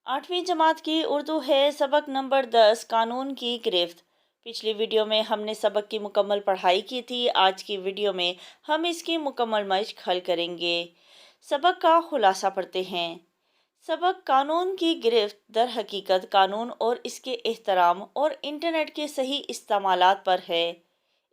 8वीं जमात की उर्दू है सबक नंबर 10 कानून की गिरफ्त। पिछली वीडियो में हमने सबक की मुकम्मल पढ़ाई की थी। आज की वीडियो में हम इसकी मुकम्मल मश्क हल करेंगे। सबक का खुलासा पढ़ते हैं। सबक कानून की गिरफ्त दर हकीकत कानून और इसके एहतराम और इंटरनेट के सही इस्तेमालात पर है।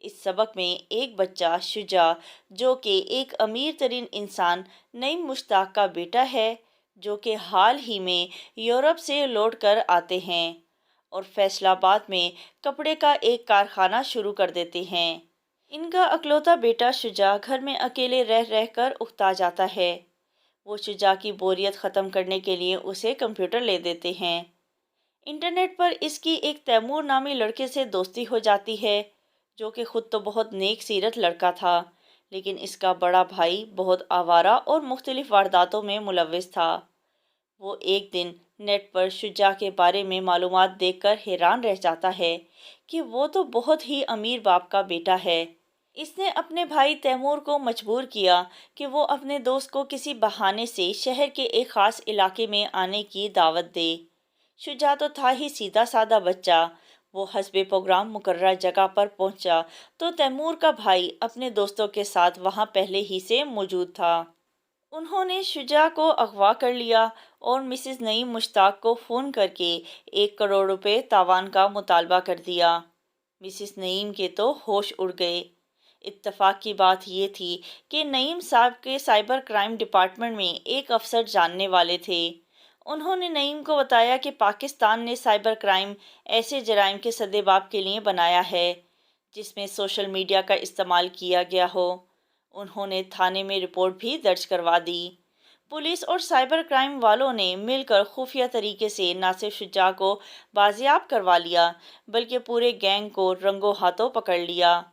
इस सबक में एक बच्चा शुजा जो कि एक अमीर तरीन इंसान नईम मुश्ताक का बेटा है, जो कि हाल ही में यूरोप से लौट कर आते हैं और फैसलाबाद में कपड़े का एक कारखाना शुरू कर देते हैं। इनका अकलौता बेटा शुजा घर में अकेले रह रह कर उकता जाता है। वो शुजा की बोरियत ख़त्म करने के लिए उसे कंप्यूटर ले देते हैं। इंटरनेट पर इसकी एक तैमूर नामी लड़के से दोस्ती हो जाती है, जो कि खुद तो बहुत नेक सीरत लड़का था, लेकिन इसका बड़ा भाई बहुत आवारा और मुख्तलिफ वारदातों में मुलव्विस था। वो एक दिन नेट पर शुजा के बारे में मालूमात देखकर हैरान रह जाता है कि वो तो बहुत ही अमीर बाप का बेटा है। इसने अपने भाई तैमूर को मजबूर किया कि वो अपने दोस्त को किसी बहाने से शहर के एक ख़ास इलाके में आने की दावत दे। शुजा तो था ही सीधा साधा बच्चा। वो हस्बे प्रोग्राम मुकर्रर जगह पर पहुंचा तो तैमूर का भाई अपने दोस्तों के साथ वहां पहले ही से मौजूद था। उन्होंने शुजा को अगवा कर लिया और मिसेस नईम मुश्ताक को फ़ोन करके 1 करोड़ रुपए तावान का मुतालबा कर दिया। मिसेस नईम के तो होश उड़ गए। इत्तफाक की बात ये थी कि नईम साहब के साइबर क्राइम डिपार्टमेंट में एक अफसर जानने वाले थे। उन्होंने नईम को बताया कि पाकिस्तान ने साइबर क्राइम ऐसे जराइम के सद्देबाब के लिए बनाया है जिसमें सोशल मीडिया का इस्तेमाल किया गया हो। उन्होंने थाने में रिपोर्ट भी दर्ज करवा दी। पुलिस और साइबर क्राइम वालों ने मिलकर खुफिया तरीके से न सिर्फ शुजा को बाजियाब करवा लिया, बल्कि पूरे गैंग को रंगों हाथों पकड़ लिया।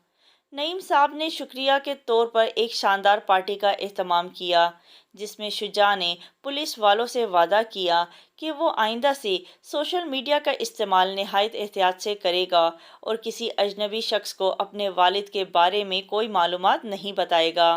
नईम साहब ने शुक्रिया के तौर पर एक शानदार पार्टी का एहतमाम किया, जिसमें शुजा ने पुलिस वालों से वादा किया कि वो आइंदा से सोशल मीडिया का इस्तेमाल नहायत एहतियात से करेगा और किसी अजनबी शख्स को अपने वालिद के बारे में कोई मालूमात नहीं बताएगा।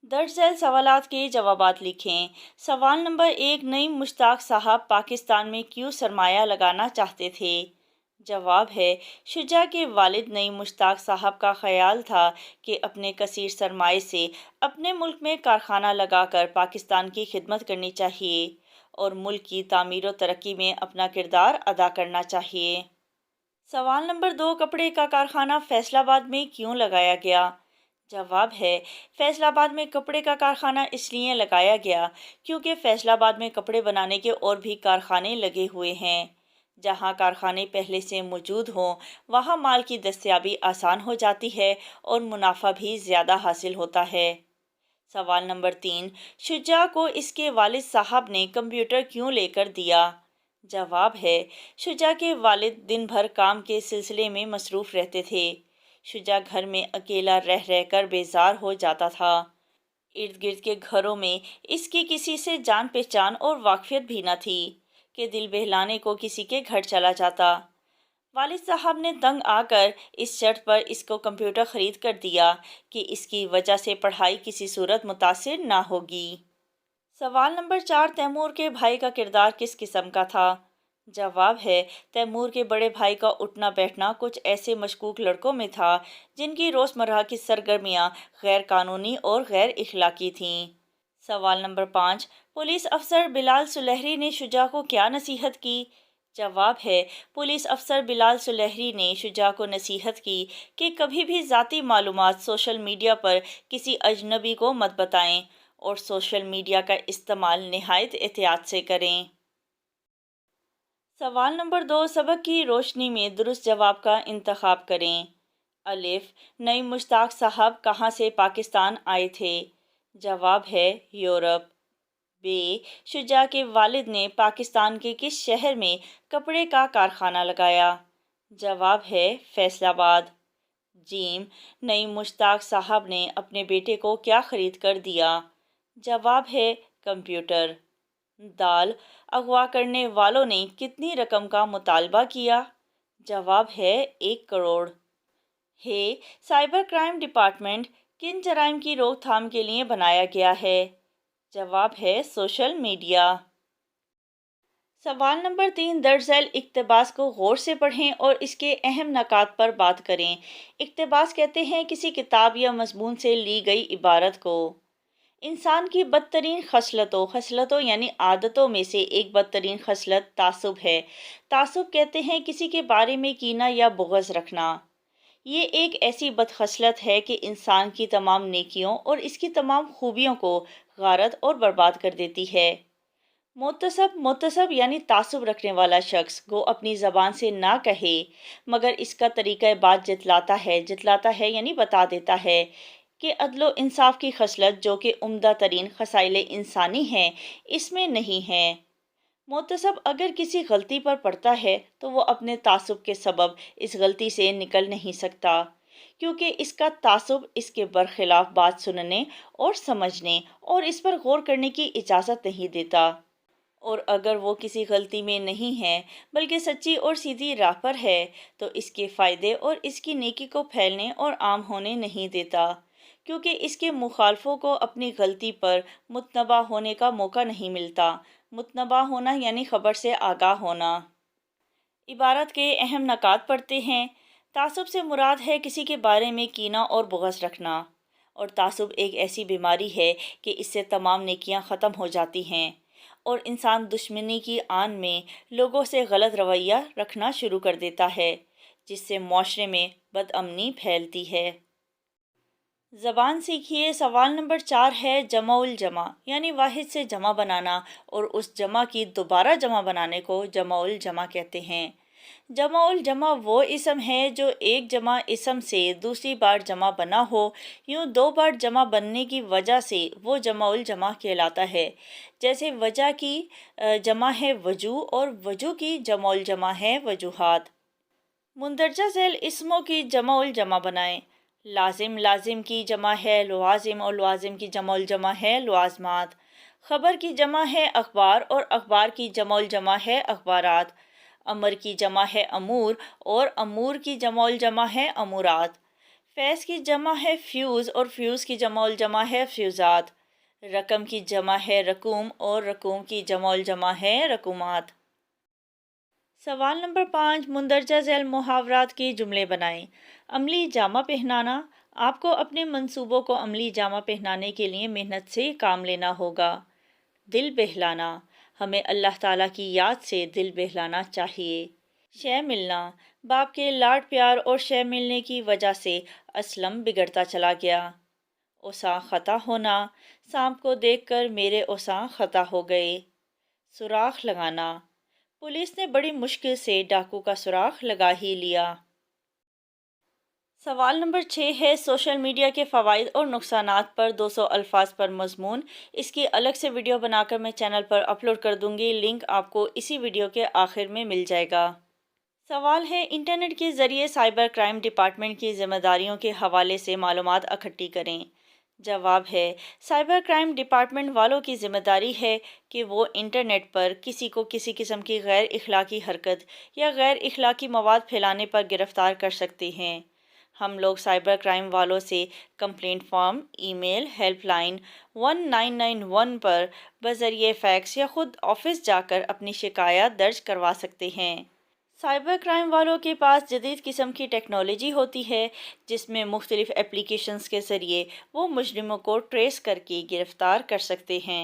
दर्ज झैल सवालात के जवाबात लिखें। सवाल नंबर 1, नईम मुश्ताक साहब पाकिस्तान में क्यों सरमाया लगाना चाहते थे? जवाब है, शुजा के वालिद नईम मुश्ताक साहब का ख्याल था कि अपने कसीर सरमाए से अपने मुल्क में कारखाना लगाकर पाकिस्तान की खिदमत करनी चाहिए और मुल्क की तामीर और तरक्की में अपना किरदार अदा करना चाहिए। सवाल नंबर 2, कपड़े का कारखाना फैसलाबाद में क्यों लगाया गया? जवाब है, फैसलाबाद में कपड़े का कारखाना इसलिए लगाया गया क्योंकि फैसलाबाद में कपड़े बनाने के और भी कारखाने लगे हुए हैं। जहां कारखाने पहले से मौजूद हों, वहां माल की दस्तयाबी आसान हो जाती है और मुनाफा भी ज़्यादा हासिल होता है। सवाल नंबर 3, शुजा को इसके वालिद साहब ने कंप्यूटर क्यों लेकर दिया? जवाब है, शुजा के वालिद दिन भर काम के सिलसिले में मसरूफ़ रहते थे। शुजा घर में अकेला रह रह कर बेजार हो जाता था। इर्द गिर्द के घरों में इसकी किसी से जान पहचान और वाकफियत भी न थी कि दिल बहलाने को किसी के घर चला जाता। वालिद साहब ने तंग आकर इस शर्त पर इसको कंप्यूटर ख़रीद कर दिया कि इसकी वजह से पढ़ाई किसी सूरत मुतासिर ना होगी। सवाल नंबर 4, तैमूर के भाई का किरदार किस किस्म का था? जवाब है, तैमूर के बड़े भाई का उठना बैठना कुछ ऐसे मशकूक लड़कों में था जिनकी रोज़मर्रा की सरगर्मियाँ गैर कानूनी और गैर इखलाकी थीं। सवाल नंबर 5, पुलिस अफसर बिलाल सुलहरी ने शुजा को क्या नसीहत की? जवाब है, पुलिस अफसर बिलाल सुलहरी ने शुजा को नसीहत की कि कभी भी ज़ाती मालूमात सोशल मीडिया पर किसी अजनबी को मत बताएं और सोशल मीडिया का इस्तेमाल नहायत एहतियात से करें। सवाल नंबर 2, सबक की रोशनी में दुरुस्त जवाब का इंतखाब करें। अलिफ, नईम मुश्ताक साहब कहाँ से पाकिस्तान आए थे? जवाब है, यूरोप। बे, शुजा के वालिद ने पाकिस्तान के किस शहर में कपड़े का कारखाना लगाया? जवाब है, फैसलाबाद। जीम, नईम मुश्ताक साहब ने अपने बेटे को क्या खरीद कर दिया? जवाब है, कंप्यूटर। दाल, अगवा करने वालों ने कितनी रकम का मुतालबा किया? जवाब है, 1 करोड़। है, साइबर क्राइम डिपार्टमेंट किन जराइम की रोकथाम के लिए बनाया गया है? जवाब है, सोशल मीडिया। सवाल नंबर 3, दर्ज झैल इक्तबास को गौर से पढ़ें और इसके अहम नकात पर बात करें। इक्तबास कहते हैं किसी किताब या मजमून से ली गई इबारत को। इंसान की बदतरीन खसलतों यानी आदतों में से एक बदतरीन खसलत तासुब है। तासुब कहते हैं किसी के बारे में कीना या बुग़्ज़ रखना। ये एक ऐसी बदखसलत है कि इंसान की तमाम नेकियों और इसकी तमाम खूबियों को गारत और बर्बाद कर देती है। मुतसब यानी तासुब रखने वाला शख्स गो अपनी ज़बान से ना कहे मगर इसका तरीक़ा बात जितलाता है यानी बता देता है कि अदलो इंसाफ की खसलत जो कि उम्दा तरीन खसाइल इंसानी है इसमें नहीं है। मुतसब अगर किसी गलती पर पड़ता है तो वो अपने तासुब के सबब इस गलती से निकल नहीं सकता, क्योंकि इसका तासुब इसके बरखिलाफ बात सुनने और समझने और इस पर गौर करने की इजाज़त नहीं देता। और अगर वो किसी गलती में नहीं है बल्कि सच्ची और सीधी राह पर है तो इसके फ़ायदे और इसकी नेकी को फैलने और आम होने नहीं देता, क्योंकि इसके मुखालफों को अपनी गलती पर मुतनबा होने का मौका नहीं मिलता। मुतनबा होना यानी ख़बर से आगाह होना। इबारत के अहम नकात पढ़ते हैं। तासुब से मुराद है किसी के बारे में कीना और बुग़्ज़ रखना, और तासुब एक ऐसी बीमारी है कि इससे तमाम नेकियां ख़त्म हो जाती हैं और इंसान दुश्मनी की आन में लोगों से गलत रवैया रखना शुरू कर देता है, जिससे मुआशरे में बदअमनी फैलती है। ज़बान सीखिए। सवाल नंबर 4 है जमा जमा यानी वाहिद से जमा बनाना और उस जमा की दोबारा जमा बनाने को जमा जमा कहते हैं। जमा जमा वो इसम है जो एक जमा इसम से दूसरी बार जमा बना हो। यूँ दो बार जमा बनने की वजह से वो जमा कहलाता है। जैसे वजह की जमा है वजू और वजू की जमा है वजूहात। मुंदरजा झैल इसमों की जमा बनाएं। लाजिम की जमा है लवाजिम और लवाजिम की जमा है लवाजमात। खबर की जमा है अखबार और अखबार की जमा है अखबारात। अमर की जमा है अमूर और अमूर की जमा है अमूरात। फैज़ की जमा है फ्यूज़ और फ्यूज़ की जमा है फ्यूज़ात। रकम की जमा है रकूम और रकूम की जमा है रकूमात। सवाल नंबर 5, मुंदरजा झैल मुहावरात के जुमले बनाएं। अमली जामा पहनाना। आपको अपने मंसूबों को अमली जामा पहनाने के लिए मेहनत से काम लेना होगा। दिल बहलाना। हमें अल्लाह ताला की याद से दिल बहलाना चाहिए। शय मिलना। बाप के लाड प्यार और शय मिलने की वजह से असलम बिगड़ता चला गया। ओसा ख़ता होना। सांप को देखकर मेरे ओसा ख़ता हो गए। सुराख लगाना। पुलिस ने बड़ी मुश्किल से डाकू का सुराख लगा ही लिया। सवाल नंबर 6 है सोशल मीडिया के फ़वाइद और नुकसानात पर 200 अल्फाज पर मज़मून। इसकी अलग से वीडियो बनाकर मैं चैनल पर अपलोड कर दूंगी। लिंक आपको इसी वीडियो के आखिर में मिल जाएगा। सवाल है इंटरनेट के ज़रिए साइबर क्राइम डिपार्टमेंट की ज़िम्मेदारियों के हवाले से मालूमात इकट्ठी करें। जवाब है साइबर क्राइम डिपार्टमेंट वालों की ज़िम्मेदारी है कि वो इंटरनेट पर किसी को किसी किस्म की गैर इखलाकी हरकत या गैर इखलाकी मवाद फैलाने पर गिरफ़्तार कर सकते हैं। हम लोग साइबर क्राइम वालों से कंप्लेंट फॉर्म, ईमेल, हेल्पलाइन 1991 पर बज़रिए फैक्स या ख़ुद ऑफिस जाकर अपनी शिकायत दर्ज करवा सकते हैं। साइबर क्राइम वालों के पास जदीद किस्म की टेक्नोलॉजी होती है जिसमें मुख्तलिफ़ एप्लीकेशंस के ज़रिए वो मुजरिमों को ट्रेस करके गिरफ़्तार कर सकते हैं।